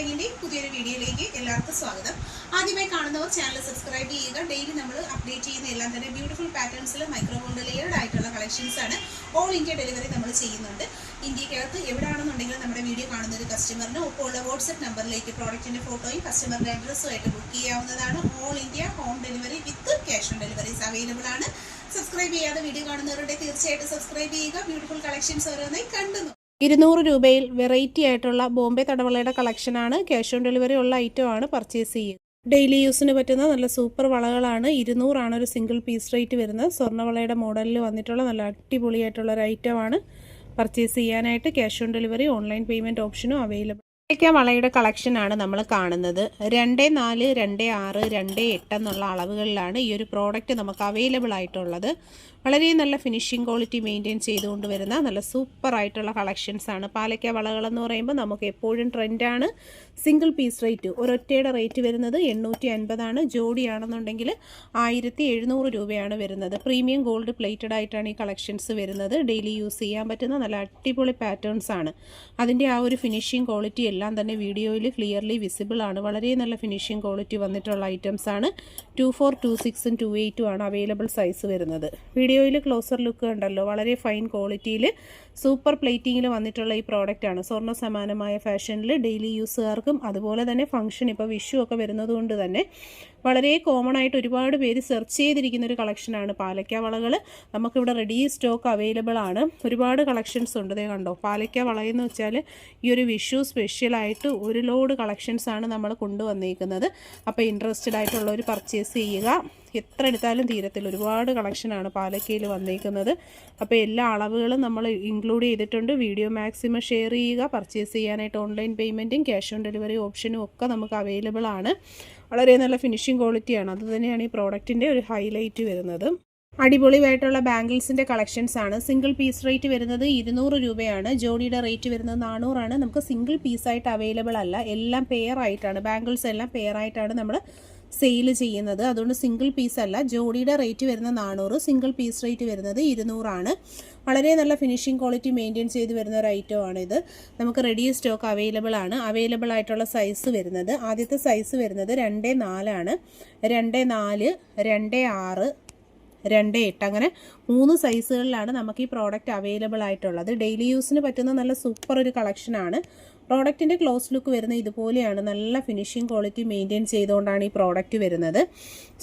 ബൈങ്ങിന്റെ പുതിയൊരു വീഡിയോയിലേക്ക് എല്ലാവർക്കും സ്വാഗതം. ആദ്യമായി കാണുന്നവർ ചാനൽ സബ്സ്ക്രൈബ് ചെയ്യുക. ഡെയിലി നമ്മൾ അപ്ഡേറ്റ് ചെയ്യുന്ന എല്ലാം തന്നെ ബ്യൂട്ടിഫുൾ പാറ്റേൺസിൽ മൈക്രോ ബോണ്ട് ലെയർഡ് ആയിട്ടുള്ള കളക്ഷൻസ് ആണ്. ഓൾ ഇന്ത്യ ഡെലിവറി നമ്മൾ ചെയ്യുന്നുണ്ട്. ഇന്ത്യക്കകത്ത് എവിടെയാണെന്നുണ്ടെങ്കിലും നമ്മുടെ വീഡിയോ കാണുന്ന ഒരു കസ്റ്റമറിന് ഒപ്പമുള്ള വാട്സ്ആപ്പ് നമ്പറിലേക്ക് പ്രോഡക്റ്റിന്റെ ഫോട്ടോയും കസ്റ്റമറുടെ അഡ്രസ്സും ആയിട്ട് ബുക്ക് ചെയ്യാവുന്നതാണ്. All India home delivery with cash on deliveries available ആണ്. സബ്സ്ക്രൈബ് ചെയ്യാതെ വീഡിയോ കാണുന്നവരുടെ തീർച്ചയായിട്ടും സബ്സ്ക്രൈബ് ചെയ്യുക. ബ്യൂട്ടിഫുൾ കളക്ഷൻസ് ഓരോന്നായി കണ്ടു. 200 രൂപയിൽ വെറൈറ്റി ആയിട്ടുള്ള ബോംബെ തടവളയുടെ കളക്ഷനാണ്. ക്യാഷ് ഓൺ ഡെലിവറി ഉള്ള ഐറ്റമാണ് പർച്ചേസ് ചെയ്യുക. ഡെയിലി യൂസിന് പറ്റുന്ന നല്ല സൂപ്പർ വളകളാണ്. 200 ഒരു സിംഗിൾ പീസ് റേറ്റ് വരുന്നത്. സ്വർണ്ണവളയുടെ മോഡലിൽ വന്നിട്ടുള്ള നല്ല അടിപൊളിയായിട്ടുള്ള ഒരു ഐറ്റമാണ്. പർച്ചേസ് ചെയ്യാനായിട്ട് cash on delivery online payment ഓപ്ഷനും അവൈലബിൾ. വളയുടെ കളക്ഷനാണ് നമ്മൾ കാണുന്നത്. 24, 26, 28 എന്നുള്ള അളവുകളിലാണ് ഈ ഒരു പ്രോഡക്റ്റ് നമുക്ക് അവൈലബിൾ ആയിട്ടുള്ളത്. വളരെ നല്ല ഫിനിഷിംഗ് ക്വാളിറ്റി മെയിൻറ്റെയിൻ ചെയ്തുകൊണ്ട് വരുന്ന നല്ല സൂപ്പർ ആയിട്ടുള്ള കളക്ഷൻസ് ആണ്. പാലക്ക വളകളെന്ന് പറയുമ്പോൾ നമുക്ക് എപ്പോഴും ട്രെൻഡാണ്. സിംഗിൾ പീസ് റേറ്റ് ഒരൊറ്റയുടെ റേറ്റ് വരുന്നത് 850 ജോഡിയാണെന്നുണ്ടെങ്കിൽ 1700 രൂപയാണ് വരുന്നത്. പ്രീമിയം ഗോൾഡ് പ്ലേറ്റഡ് ആയിട്ടാണ് ഈ കളക്ഷൻസ് വരുന്നത്. ഡെയിലി യൂസ് ചെയ്യാൻ പറ്റുന്ന നല്ല അടിപൊളി പാറ്റേൺസ് ആണ്. അതിൻ്റെ ആ ഒരു ഫിനിഷിംഗ് ക്വാളിറ്റി എല്ലാം തന്നെ വീഡിയോയിൽ ക്ലിയർലി വിസിബിൾ ആണ്. വളരെ നല്ല ഫിനിഷിംഗ് ക്വാളിറ്റി വന്നിട്ടുള്ള ഐറ്റംസ് ആണ്. 24, 26, 28 ആണ് അവൈലബിൾ സൈസ് വരുന്നത്. വീഡിയോയിൽ ക്ലോസർ ലുക്ക് ഉണ്ടല്ലോ, വളരെ ഫൈൻ ക്വാളിറ്റിയിൽ സൂപ്പർ പ്ലേറ്റിങ്ങിൽ വന്നിട്ടുള്ള ഈ പ്രോഡക്റ്റ് ആണ്. സ്വർണ്ണ സമാനമായ ഫാഷനിൽ ഡെയിലി യൂസുകാർക്കും അതുപോലെ തന്നെ ഫംഗ്ഷൻ ഇപ്പോൾ വിഷു ഒക്കെ വരുന്നത് കൊണ്ട് തന്നെ വളരെ കോമൺ ആയിട്ട് ഒരുപാട് പേര് സെർച്ച് ചെയ്തിരിക്കുന്ന ഒരു കളക്ഷനാണ് പാലക്ക വളകൾ. നമുക്കിവിടെ റെഡി സ്റ്റോക്ക് അവൈലബിൾ ആണ്. ഒരുപാട് കളക്ഷൻസ് ഉണ്ട്. ദേ കണ്ടോ, പാലക്ക വളയെന്ന് വെച്ചാൽ ഈ ഒരു വിഷു സ്പെഷ്യലായിട്ട് ഒരു ലോഡ് കളക്ഷൻസ് ആണ് നമ്മൾ കൊണ്ടുവന്നിരിക്കുന്നത്. അപ്പോൾ ഇൻട്രസ്റ്റഡ് ആയിട്ടുള്ളവർ പർച്ചേസ് ചെയ്യുക. എത്ര എടുത്താലും തീരത്തിൽ ഒരുപാട് കളക്ഷനാണ് പാലക്കയിൽ വന്നിരിക്കുന്നത്. അപ്പോൾ എല്ലാ അളവുകളും നമ്മൾ ഇൻക്ലൂഡ് ചെയ്തിട്ടുണ്ട്. വീഡിയോ മാക്സിമം ഷെയർ ചെയ്യുക. പർച്ചേസ് ചെയ്യാനായിട്ട് ഓൺലൈൻ പേയ്മെൻറ്റും ക്യാഷ് ഓൺ ഡെലിവറി ഓപ്ഷനും ഒക്കെ നമുക്ക് അവൈലബിൾ ആണ്. വളരെ നല്ല ഫിനിഷിംഗ് ക്വാളിറ്റിയാണ്. അതുതന്നെയാണ് ഈ പ്രോഡക്റ്റിൻ്റെ ഒരു ഹൈലൈറ്റ് വരുന്നത്. അടിപൊളിയായിട്ടുള്ള ബാംഗിൾസിൻ്റെ കളക്ഷൻസ് ആണ്. സിംഗിൾ പീസ് റേറ്റ് വരുന്നത് 200 രൂപയാണ്. ജോഡിയുടെ റേറ്റ് വരുന്നത് 400 നമുക്ക് സിംഗിൾ പീസായിട്ട് അവൈലബിൾ അല്ല, എല്ലാം പെയർ ആയിട്ടാണ്. ബാംഗിൾസ് എല്ലാം പെയർ ആയിട്ടാണ് നമ്മൾ സെയിൽ ചെയ്യുന്നത്. അതുകൊണ്ട് സിംഗിൾ പീസ് അല്ല. ജോഡിയുടെ റേറ്റ് വരുന്നത് 400, സിംഗിൾ പീസ് റേറ്റ് വരുന്നത് 200. വളരെ നല്ല ഫിനിഷിംഗ് ക്വാളിറ്റി മെയിൻറ്റെയിൻ ചെയ്ത് വരുന്ന ഒരു ഐറ്റമാണ് ഇത്. നമുക്ക് റെഡി സ്റ്റോക്ക് അവൈലബിൾ ആണ്. അവൈലബിൾ ആയിട്ടുള്ള സൈസ് വരുന്നത്, ആദ്യത്തെ സൈസ് വരുന്നത് 24 ആണ്. 24, 26, 28 അങ്ങനെ 3 സൈസുകളിലാണ് നമുക്ക് ഈ പ്രോഡക്റ്റ് അവൈലബിൾ ആയിട്ടുള്ളത്. ഡെയിലി യൂസിന് പറ്റുന്ന നല്ല സൂപ്പർ ഒരു കളക്ഷനാണ്. പ്രോഡക്റ്റിൻ്റെ ക്ലോസ് ലുക്ക് വരുന്നത് ഇതുപോലെയാണ്. നല്ല ഫിനിഷിംഗ് ക്വാളിറ്റി മെയിൻറ്റെയിൻ ചെയ്തുകൊണ്ടാണ് ഈ പ്രോഡക്റ്റ് വരുന്നത്.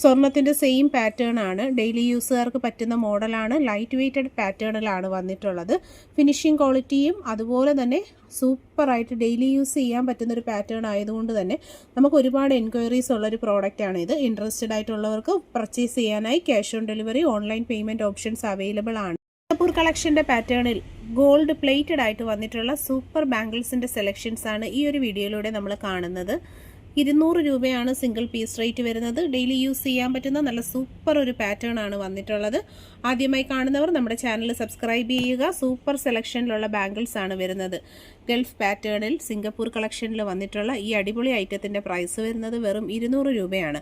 സ്വർണത്തിൻ്റെ സെയിം പാറ്റേൺ ആണ്. ഡെയിലി യൂസുകാർക്ക് പറ്റുന്ന മോഡലാണ്. ലൈറ്റ് വെയ്റ്റഡ് പാറ്റേണിലാണ് വന്നിട്ടുള്ളത്. ഫിനിഷിംഗ് ക്വാളിറ്റിയും അതുപോലെ തന്നെ സൂപ്പറായിട്ട് ഡെയിലി യൂസ് ചെയ്യാൻ പറ്റുന്ന ഒരു പാറ്റേൺ ആയതുകൊണ്ട് തന്നെ നമുക്ക് ഒരുപാട് എൻക്വയറീസ് ഉള്ളൊരു പ്രോഡക്റ്റാണിത്. ഇൻട്രസ്റ്റഡ് ആയിട്ടുള്ളവർക്ക് പർച്ചേസ് ചെയ്യാനായി cash on delivery online payment options available ആണ്. സിംഗപ്പൂർ കളക്ഷൻ്റെ പാറ്റേണിൽ ഗോൾഡ് പ്ലേറ്റഡ് ആയിട്ട് വന്നിട്ടുള്ള സൂപ്പർ ബാംഗിൾസിൻ്റെ സെലക്ഷൻസ് ആണ് ഈ ഒരു വീഡിയോയിലൂടെ നമ്മൾ കാണുന്നത്. 200 രൂപയാണ് സിംഗിൾ പീസ് റേറ്റ് വരുന്നത്. ഡെയിലി യൂസ് ചെയ്യാൻ പറ്റുന്ന നല്ല സൂപ്പർ ഒരു പാറ്റേൺ ആണ് വന്നിട്ടുള്ളത്. ആദ്യമായി കാണുന്നവർ നമ്മുടെ ചാനൽ സബ്സ്ക്രൈബ് ചെയ്യുക. സൂപ്പർ സെലക്ഷനിലുള്ള ബാംഗിൾസ് ആണ് വരുന്നത്. ഗൾഫ് പാറ്റേണിൽ സിംഗപ്പൂർ കളക്ഷനിൽ വന്നിട്ടുള്ള ഈ അടിപൊളി ഐറ്റത്തിൻ്റെ പ്രൈസ് വരുന്നത് വെറും 200 രൂപയാണ്.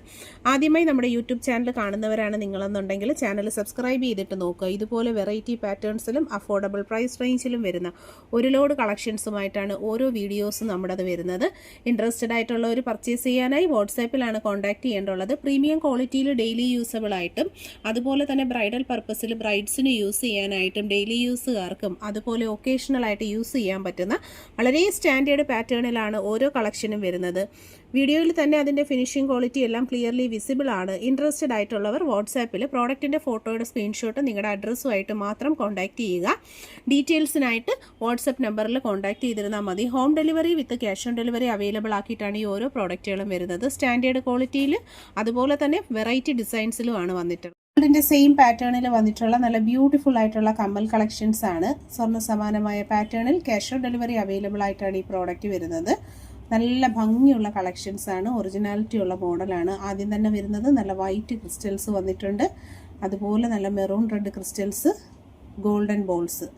ആദ്യമായി നമ്മുടെ യൂട്യൂബ് ചാനൽ കാണുന്നവരാണ് നിങ്ങളെന്നുണ്ടെങ്കിൽ ചാനൽ സബ്സ്ക്രൈബ് ചെയ്തിട്ട് നോക്കുക. ഇതുപോലെ വെറൈറ്റി പാറ്റേൺസിലും അഫോർഡബിൾ പ്രൈസ് റേഞ്ചിലും വരുന്ന ഒരു ലോഡ് കളക്ഷൻസുമായിട്ടാണ് ഓരോ വീഡിയോസും നമ്മുടേത് വരുന്നത്. ഇൻട്രസ്റ്റഡ് ആയിട്ടുള്ളവർ പർച്ചേസ് ചെയ്യാനായി വാട്സാപ്പിലാണ് കോൺടാക്ട് ചെയ്യേണ്ടുള്ളത്. പ്രീമിയം ക്വാളിറ്റിയിൽ ഡെയിലി യൂസബിൾ ആയിട്ടും അതുപോലെ തന്നെ ബ്രൈഡൽ പർപ്പസിൽ ബ്രൈഡ്സിന് യൂസ് ചെയ്യാനായിട്ടും ഡെയിലി യൂസുകാർക്കും അതുപോലെ ഒക്കേഷണലായിട്ട് യൂസ് ചെയ്യാൻ പറ്റുന്ന വളരെ സ്റ്റാൻഡേർഡ് പാറ്റേണിലാണ് ഓരോ കളക്ഷനും വരുന്നത്. വീഡിയോയിൽ തന്നെ അതിൻ്റെ ഫിനിഷിംഗ് ക്വാളിറ്റി എല്ലാം ക്ലിയർലി വിസിബിൾ ആണ്. ഇൻട്രസ്റ്റഡ് ആയിട്ടുള്ളവർ വാട്സാപ്പിൽ പ്രോഡക്റ്റിൻ്റെ ഫോട്ടോയുടെ സ്ക്രീൻഷോട്ട് നിങ്ങളുടെ അഡ്രസ്സുമായിട്ട് മാത്രം കോൺടാക്ട് ചെയ്യുക. ഡീറ്റെയിൽസിനായിട്ട് വാട്സപ്പ് നമ്പറിൽ കോൺടാക്ട് ചെയ്തിരുന്നാൽ മതി. Home delivery with cash on delivery available ആക്കിയിട്ടാണ് ഈ ഓരോ പ്രോഡക്റ്റുകളും വരുന്നത്. സ്റ്റാൻഡേർഡ് ക്വാളിറ്റിയിൽ അതുപോലെ തന്നെ വെറൈറ്റി ഡിസൈൻസിലുമാണ് വന്നിട്ടുള്ളത്. ഗോൾഡിൻ്റെ സെയിം പാറ്റേണിൽ വന്നിട്ടുള്ള നല്ല ബ്യൂട്ടിഫുൾ ആയിട്ടുള്ള കമ്മൽ കളക്ഷൻസ് ആണ്. സ്വർണ്ണ സമാനമായ പാറ്റേണിൽ ക്യാഷ് ഓൺ ഡെലിവറി അവൈലബിൾ ആയിട്ടാണ് ഈ പ്രോഡക്റ്റ് വരുന്നത്. നല്ല ഭംഗിയുള്ള കളക്ഷൻസ് ആണ്. ഒറിജിനാലിറ്റി ഉള്ള മോഡലാണ്. ആദ്യം തന്നെ വരുന്നത് നല്ല വൈറ്റ് ക്രിസ്റ്റൽസ് വന്നിട്ടുണ്ട്. അതുപോലെ നല്ല maroon red crystals, golden balls.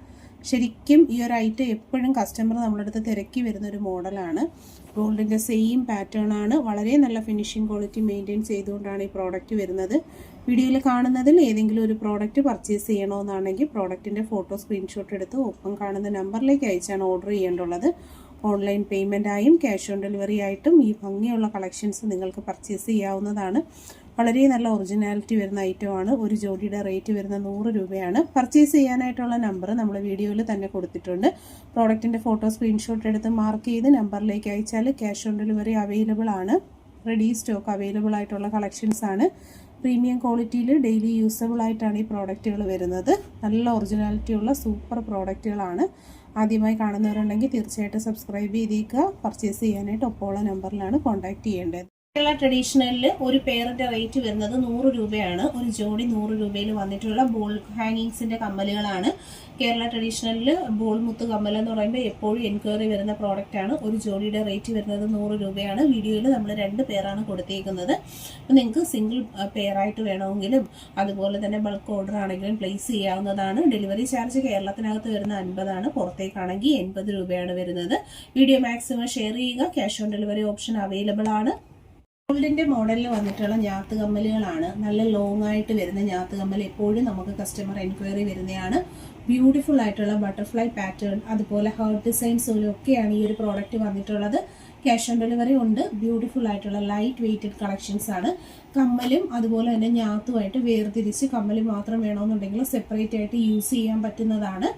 ശരിക്കും ഈ ഒരു ഐറ്റം എപ്പോഴും കസ്റ്റമർ നമ്മുടെ അടുത്ത് തിരക്കി വരുന്നൊരു മോഡലാണ്. ഗോൾഡിൻ്റെ സെയിം പാറ്റേൺ ആണ്. വളരെ നല്ല ഫിനിഷിംഗ് ക്വാളിറ്റി മെയിൻറ്റെയിൻ ചെയ്തുകൊണ്ടാണ് ഈ പ്രോഡക്റ്റ് വരുന്നത്. വീഡിയോയിൽ കാണുന്നതിൽ ഏതെങ്കിലും ഒരു പ്രോഡക്റ്റ് പർച്ചേസ് ചെയ്യണമെന്നാണെങ്കിൽ പ്രോഡക്റ്റിൻ്റെ ഫോട്ടോ സ്ക്രീൻഷോട്ട് എടുത്ത് ഒപ്പം കാണുന്ന നമ്പറിലേക്ക് അയച്ചാണ് ഓർഡർ ചെയ്യേണ്ടുള്ളത്. ഓൺലൈൻ പേയ്മെൻറ്റായും ക്യാഷ് ഓൺ ഡെലിവറി ആയിട്ടും ഈ ഭംഗിയുള്ള കളക്ഷൻസ് നിങ്ങൾക്ക് പർച്ചേസ് ചെയ്യാവുന്നതാണ്. വളരെ നല്ല ഒറിജിനാലിറ്റി വരുന്ന ഐറ്റമാണ്. ഒരു ജോഡിയുടെ റേറ്റ് വരുന്ന 100 രൂപയാണ്. പർച്ചേസ് ചെയ്യാനായിട്ടുള്ള നമ്പർ നമ്മൾ വീഡിയോയിൽ തന്നെ കൊടുത്തിട്ടുണ്ട്. പ്രോഡക്റ്റിൻ്റെ ഫോട്ടോ സ്ക്രീൻഷോട്ട് എടുത്ത് മാർക്ക് ചെയ്ത് നമ്പറിലേക്ക് അയച്ചാൽ ക്യാഷ് ഓൺ ഡെലിവറി അവൈലബിൾ ആണ്. റെഡി സ്റ്റോക്ക് അവൈലബിൾ ആയിട്ടുള്ള കളക്ഷൻസ് ആണ്. പ്രീമിയം ക്വാളിറ്റിയിൽ ഡെയിലി യൂസബിൾ ആയിട്ടാണ് ഈ പ്രോഡക്റ്റുകൾ വരുന്നത്. നല്ല ഒറിജിനാലിറ്റി ഉള്ള സൂപ്പർ പ്രോഡക്റ്റുകളാണ്. ആദ്യമായി കാണുന്നവരുണ്ടെങ്കിൽ തീർച്ചയായിട്ടും സബ്സ്ക്രൈബ് ചെയ്തേക്കുക. പർച്ചേസ് ചെയ്യാനായിട്ട് ഒപ്പമുള്ള നമ്പറിലാണ് കോൺടാക്ട് ചെയ്യേണ്ടത്. കേരള ട്രഡീഷണലിൽ ഒരു പെയറിൻ്റെ റേറ്റ് വരുന്നത് 100 രൂപയാണ്. ഒരു ജോഡി 100 രൂപയിൽ വന്നിട്ടുള്ള ബോൾ ഹാങ്ങിങ്സിൻ്റെ കമ്മലുകളാണ്. കേരള ട്രഡീഷണലിൽ ബോൾ മുത്ത് കമ്മൽ എന്ന് പറയുമ്പോൾ എപ്പോഴും എൻക്വയറി വരുന്ന പ്രോഡക്റ്റാണ്. ഒരു ജോഡിയുടെ റേറ്റ് വരുന്നത് 100 രൂപയാണ്. വീഡിയോയിൽ നമ്മൾ 2 പെയറാണ് കൊടുത്തേക്കുന്നത്. അപ്പോൾ നിങ്ങൾക്ക് സിംഗിൾ പെയറായിട്ട് വേണമെങ്കിലും അതുപോലെ തന്നെ ബൾക്ക് ഓർഡർ ആണെങ്കിലും പ്ലേസ് ചെയ്യാവുന്നതാണ്. ഡെലിവറി ചാർജ് കേരളത്തിനകത്ത് വരുന്ന 50 ആണ്. പുറത്തേക്കാണെങ്കിൽ 80 രൂപയാണ് വരുന്നത്. വീഡിയോ മാക്സിമം ഷെയർ ചെയ്യുക. Cash on delivery option available ആണ്. ഗോൾഡിൻ്റെ മോഡലിൽ വന്നിട്ടുള്ള ഞാത്ത് കമ്മലുകളാണ്. നല്ല ലോങ് ആയിട്ട് വരുന്ന ഞാത്ത് കമ്മൽ എപ്പോഴും നമുക്ക് കസ്റ്റമർ എൻക്വയറി വരുന്നതാണ്. ബ്യൂട്ടിഫുൾ ആയിട്ടുള്ള ബട്ടർഫ്ലൈ പാറ്റേൺ അതുപോലെ ഹാർട്ട് ഡിസൈൻസും ഒക്കെയാണ് ഈ ഒരു പ്രോഡക്റ്റ് വന്നിട്ടുള്ളത്. ക്യാഷ് ഓൺ ഡെലിവറി ഉണ്ട്. ബ്യൂട്ടിഫുൾ ആയിട്ടുള്ള ലൈറ്റ് വെയ്റ്റഡ് കളക്ഷൻസ് ആണ്. കമ്മലും അതുപോലെ തന്നെ ഞാത്തുമായിട്ട് വേർതിരിച്ച് കമ്മൽ മാത്രം വേണമെന്നുണ്ടെങ്കിൽ സെപ്പറേറ്റ് ആയിട്ട് യൂസ് ചെയ്യാൻ പറ്റുന്നതാണ്.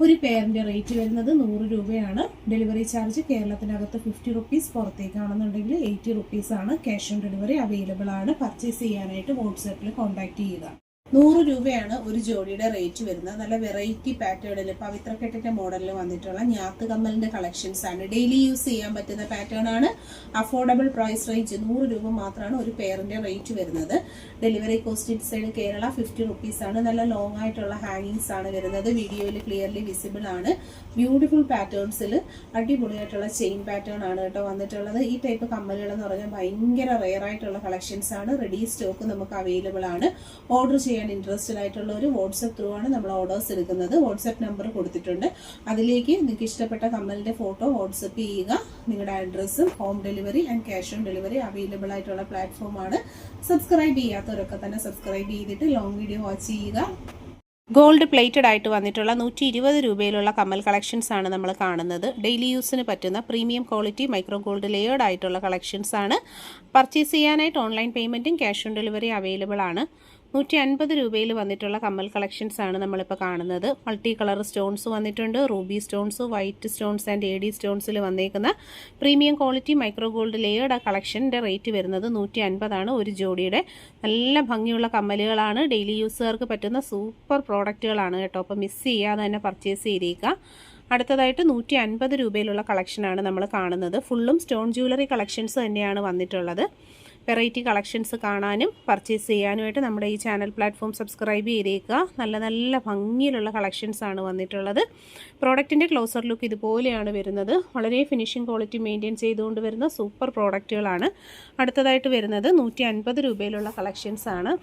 ഒരു പെയറിൻ്റെ റേറ്റ് വരുന്നത് 100 രൂപയാണ്. ഡെലിവറി ചാർജ് കേരളത്തിനകത്ത് 50 റുപ്പീസ്, പുറത്തേക്കാണെന്നുണ്ടെങ്കിൽ 80 റുപ്പീസ് ആണ്. ക്യാഷ് ഓൺ ഡെലിവറി അവൈലബിൾ ആണ്. പർച്ചേസ് ചെയ്യാനായിട്ട് വാട്സാപ്പിൽ കോൺടാക്ട് ചെയ്യുക. 100 രൂപയാണ് ഒരു ജോഡിയുടെ റേറ്റ് വരുന്നത്. നല്ല വെറൈറ്റി പാറ്റേണിൽ പവിത്രക്കെട്ടിന്റെ മോഡലിൽ വന്നിട്ടുള്ള ഞാത്ത് കമ്മലിന്റെ കളക്ഷൻസ് ആണ്. ഡെയിലി യൂസ് ചെയ്യാൻ പറ്റുന്ന പാറ്റേൺ ആണ്. അഫോർഡബിൾ പ്രൈസ് റേഞ്ച് 100 രൂപ മാത്രമാണ് ഒരു പെയറിന്റെ റേറ്റ് വരുന്നത്. Delivery cost inside Kerala 50 rupees ആണ്. നല്ല ലോങ് ആയിട്ടുള്ള ഹാങ്ങിങ്സ് ആണ് വരുന്നത്. വീഡിയോയിൽ ക്ലിയർലി വിസിബിൾ ആണ്. ബ്യൂട്ടിഫുൾ പാറ്റേൺസിൽ അടിപൊളിയായിട്ടുള്ള ചെയിൻ പാറ്റേൺ ആണ് കേട്ടോ വന്നിട്ടുള്ളത്. ഈ ടൈപ്പ് കമ്മലുകൾ എന്ന് പറഞ്ഞാൽ ഭയങ്കര റെയർ ആയിട്ടുള്ള കളക്ഷൻസ് ആണ്. റെഡി സ്റ്റോക്ക് നമുക്ക് അവൈലബിൾ ആണ്. ഓർഡർ ചെയ്യാൻ ഇൻട്രസ്റ്റഡ് ആയിട്ടുള്ള ഒരു വാട്സ്ആപ്പ് ത്രൂ ആണ് നമ്മൾ ഓർഡേഴ്സ് എടുക്കുന്നത്. വാട്സ്ആപ്പ് നമ്പർ കൊടുത്തിട്ടുണ്ട്. അതിലേക്ക് നിങ്ങൾക്ക് ഇഷ്ടപ്പെട്ട കമ്മലിന്റെ ഫോട്ടോ വാട്സ്ആപ്പ് ചെയ്യുക. നിങ്ങളുടെ അഡ്രസ്സും home delivery and cash on delivery available ആയിട്ടുള്ള പ്ലാറ്റ്ഫോമാണ്. സബ്സ്ക്രൈബ് ചെയ്യാത്തവരൊക്കെ തന്നെ സബ്സ്ക്രൈബ് ചെയ്തിട്ട് ലോങ് വീഡിയോ വാച്ച് ചെയ്യുക. ഗോൾഡ് പ്ലേറ്റഡ് ആയിട്ട് വന്നിട്ടുള്ള 120 രൂപയിലുള്ള കമ്മൽ കളക്ഷൻസ് ആണ് നമ്മൾ കാണുന്നത്. ഡെയിലി യൂസിന് പറ്റുന്ന premium quality micro gold layered ആയിട്ടുള്ള കളക്ഷൻസ് ആണ്. പർച്ചേസ് ചെയ്യാനായിട്ട് ഓൺലൈൻ പേയ്മെൻറ്റും ക്യാഷ് ഓൺ ഡെലിവറി അവൈലബിൾ ആണ്. 150 രൂപയിൽ വന്നിട്ടുള്ള കമ്മൽ കളക്ഷൻസ് ആണ് നമ്മളിപ്പോൾ കാണുന്നത്. മൾട്ടി കളർ സ്റ്റോൺസ് വന്നിട്ടുണ്ട്. Ruby stones, white stones and AD സ്റ്റോൺസിൽ വന്നേക്കുന്ന premium quality micro gold layered കളക്ഷൻ്റെ റേറ്റ് വരുന്നത് 150 ആണ് ഒരു ജോഡിയുടെ. നല്ല ഭംഗിയുള്ള കമ്മലുകളാണ്. ഡെയിലി യൂസുകാർക്ക് പറ്റുന്ന സൂപ്പർ പ്രോഡക്റ്റുകളാണ് കേട്ടോ. അപ്പോൾ മിസ് ചെയ്യാതെ തന്നെ പർച്ചേസ് ചെയ്തേക്കുക. അടുത്തതായിട്ട് 150 രൂപയിലുള്ള കളക്ഷനാണ് നമ്മൾ കാണുന്നത്. ഫുള്ളും സ്റ്റോൺ ജ്വല്ലറി കളക്ഷൻസ് തന്നെയാണ് വന്നിട്ടുള്ളത്. വെറൈറ്റി കളക്ഷൻസ് കാണാനും പർച്ചേസ് ചെയ്യാനുമായിട്ട് നമ്മുടെ ഈ ചാനൽ പ്ലാറ്റ്ഫോം സബ്സ്ക്രൈബ് ചെയ്തേക്കുക. നല്ല നല്ല ഭംഗിയിലുള്ള കളക്ഷൻസ് ആണ് വന്നിട്ടുള്ളത്. പ്രോഡക്റ്റിൻ്റെ ക്ലോസർ ലുക്ക് ഇതുപോലെയാണ് വരുന്നത്. വളരെ ഫിനിഷിംഗ് ക്വാളിറ്റി മെയിൻറ്റെയിൻ ചെയ്തുകൊണ്ട് വരുന്ന സൂപ്പർ പ്രോഡക്റ്റുകളാണ്. അടുത്തതായിട്ട് വരുന്നത് 150 രൂപയിലുള്ള കളക്ഷൻസ് ആണ്.